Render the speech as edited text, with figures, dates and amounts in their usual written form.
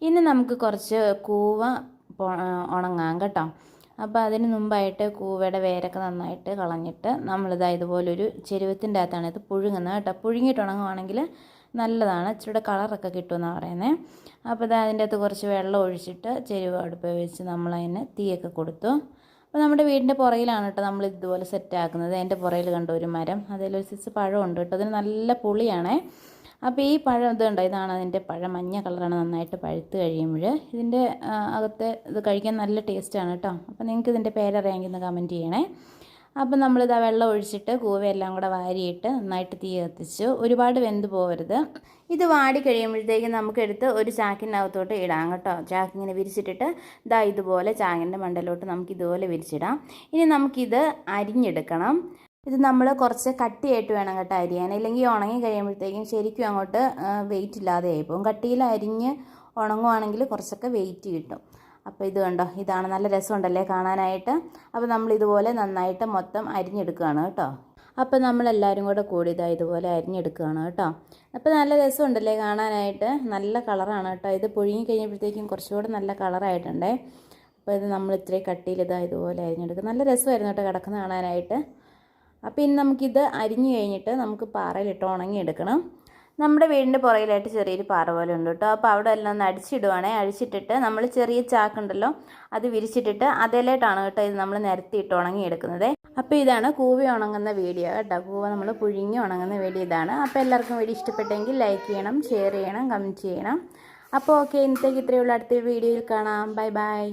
ഇനി നമുക്ക് കുറച്ച് കൂവ ഉണങ്ങാം കേട്ടോ. അപ്പോൾ അതിന് മുമ്പായിട്ട് കൂവയുടെ വേരൊക്കെ നന്നായിട്ട് കളഞ്ഞിട്ട് നമ്മളിതാ ഇതുപോലൊരു ചെരുവത്തിൻ്റെ അകത്താണ് ഇത് പുഴുങ്ങുന്നത് കേട്ടോ. പുഴുങ്ങിയിട്ട് ഉണങ്ങുവാണെങ്കിൽ നല്ലതാണ്, ഇച്ചിരി കളറൊക്കെ കിട്ടുമെന്നാണ് പറയുന്നത്. അപ്പോൾ ഇതാ അതിൻ്റെ അകത്ത് കുറച്ച് വെള്ളം ഒഴിച്ചിട്ട് ചെരുവ അടുപ്പ് വെച്ച് നമ്മളതിന് തീയൊക്കെ കൊടുത്തു. അപ്പോൾ നമ്മുടെ വീടിൻ്റെ പുറയിലാണ് കേട്ടോ നമ്മൾ ഇതുപോലെ സെറ്റാക്കുന്നത്. എൻ്റെ പുറയിൽ കണ്ടോ ഒരു മരം, അതിലൊരു സിസ് പഴമുണ്ട് കേട്ടോ. അതിന് നല്ല പുളിയാണേ. അപ്പോൾ ഈ പഴം ഇതുണ്ടോ, ഇതാണ് അതിൻ്റെ പഴം, മഞ്ഞ കളറാണ്. നന്നായിട്ട് പഴുത്ത് കഴിയുമ്പോൾ ഇതിൻ്റെ അകത്തെ ഇത് കഴിക്കാൻ നല്ല ടേസ്റ്റാണ് കേട്ടോ. അപ്പോൾ നിങ്ങൾക്ക് ഇതിൻ്റെ പേരറിയാമെങ്കിൽ ഒന്ന് കമൻറ്റ് ചെയ്യണേ. അപ്പോൾ നമ്മളിതാ വെള്ളം ഒഴിച്ചിട്ട് കൂവയെല്ലാം കൂടെ വാരിയിട്ട് നന്നായിട്ട് തീ കത്തിച്ചു. ഒരുപാട് വെന്ത് പോകരുത്. ഇത് വാടി കഴിയുമ്പോഴത്തേക്കും നമുക്കെടുത്ത് ഒരു ചാക്കിനകത്തോട്ട് ഇടാം കേട്ടോ. ചാക്കിങ്ങനെ വിരിച്ചിട്ടിട്ട് ഇതാ ഇതുപോലെ ചാക്കിൻ്റെ മണ്ടലോട്ട് നമുക്ക് ഇതുപോലെ വിരിച്ചിടാം. ഇനി നമുക്കിത് അരിഞ്ഞെടുക്കണം. ഇത് നമ്മൾ കുറച്ച് കട്ടിയായിട്ട് വേണം കേട്ടോ അരിയാൻ, ഇല്ലെങ്കിൽ ഉണങ്ങി കഴിയുമ്പോഴത്തേക്കും ശരിക്കും അങ്ങോട്ട് വെയിറ്റ് ഇല്ലാതെ ആയിപ്പോവും. കട്ടിയിൽ അരിഞ്ഞ് ഉണങ്ങുവാണെങ്കിൽ കുറച്ചൊക്കെ വെയിറ്റ് കിട്ടും. അപ്പോൾ ഇത് കണ്ടോ, ഇതാണ് നല്ല രസമുണ്ടല്ലേ കാണാനായിട്ട്. അപ്പോൾ നമ്മൾ ഇതുപോലെ നന്നായിട്ട് മൊത്തം അരിഞ്ഞെടുക്കുകയാണ് കേട്ടോ. അപ്പോൾ നമ്മളെല്ലാവരും കൂടി ഇതുപോലെ അരിഞ്ഞെടുക്കുകയാണ് കേട്ടോ. അപ്പോൾ നല്ല രസമുണ്ടല്ലേ കാണാനായിട്ട്, നല്ല കളറാണ് കേട്ടോ. ഇത് പുഴുങ്ങി കഴിയുമ്പോഴത്തേക്കും കുറച്ചുകൂടെ നല്ല കളറായിട്ടുണ്ടേ. അപ്പോൾ ഇത് നമ്മൾ ഇത്രയും കട്ടിയിൽ ഇതുപോലെ അരിഞ്ഞെടുക്കുക. നല്ല രസമായിരുന്നു കേട്ടോ കിടക്കുന്ന കാണാനായിട്ട്. അപ്പോൾ ഇനി നമുക്കിത് അരിഞ്ഞു കഴിഞ്ഞിട്ട് നമുക്ക് പാറയിലിട്ട് ഉണങ്ങിയെടുക്കണം. നമ്മുടെ വീടിൻ്റെ പുറകിലായിട്ട് ചെറിയൊരു പാറ പോലെ ഉണ്ട് കേട്ടോ. അപ്പോൾ അവിടെ എല്ലാം ഒന്ന് അടിച്ചിട്ടിട്ട് നമ്മൾ ചെറിയ ചാക്കുണ്ടല്ലോ അത് വിരിച്ചിട്ടിട്ട് അതിലേട്ടാണ് കേട്ടോ ഇത് നമ്മൾ നിരത്തിയിട്ട് ഉണങ്ങിയെടുക്കുന്നത്. അപ്പോൾ ഇതാണ് കൂവ ഉണങ്ങുന്ന വീഡിയോ കേട്ടോ. കൂവ നമ്മൾ പുഴുങ്ങി ഉണങ്ങുന്ന വീഡിയോ ഇതാണ്. അപ്പോൾ എല്ലാവർക്കും വീഡിയോ ഇഷ്ടപ്പെട്ടെങ്കിൽ ലൈക്ക് ചെയ്യണം, ഷെയർ ചെയ്യണം, കമൻറ്റ് ചെയ്യണം. അപ്പോൾ ഓക്കെ, ഇന്നത്തേക്ക് ഇത്രയുള്ള അടുത്ത വീഡിയോയിൽ കാണാം. Bye bye.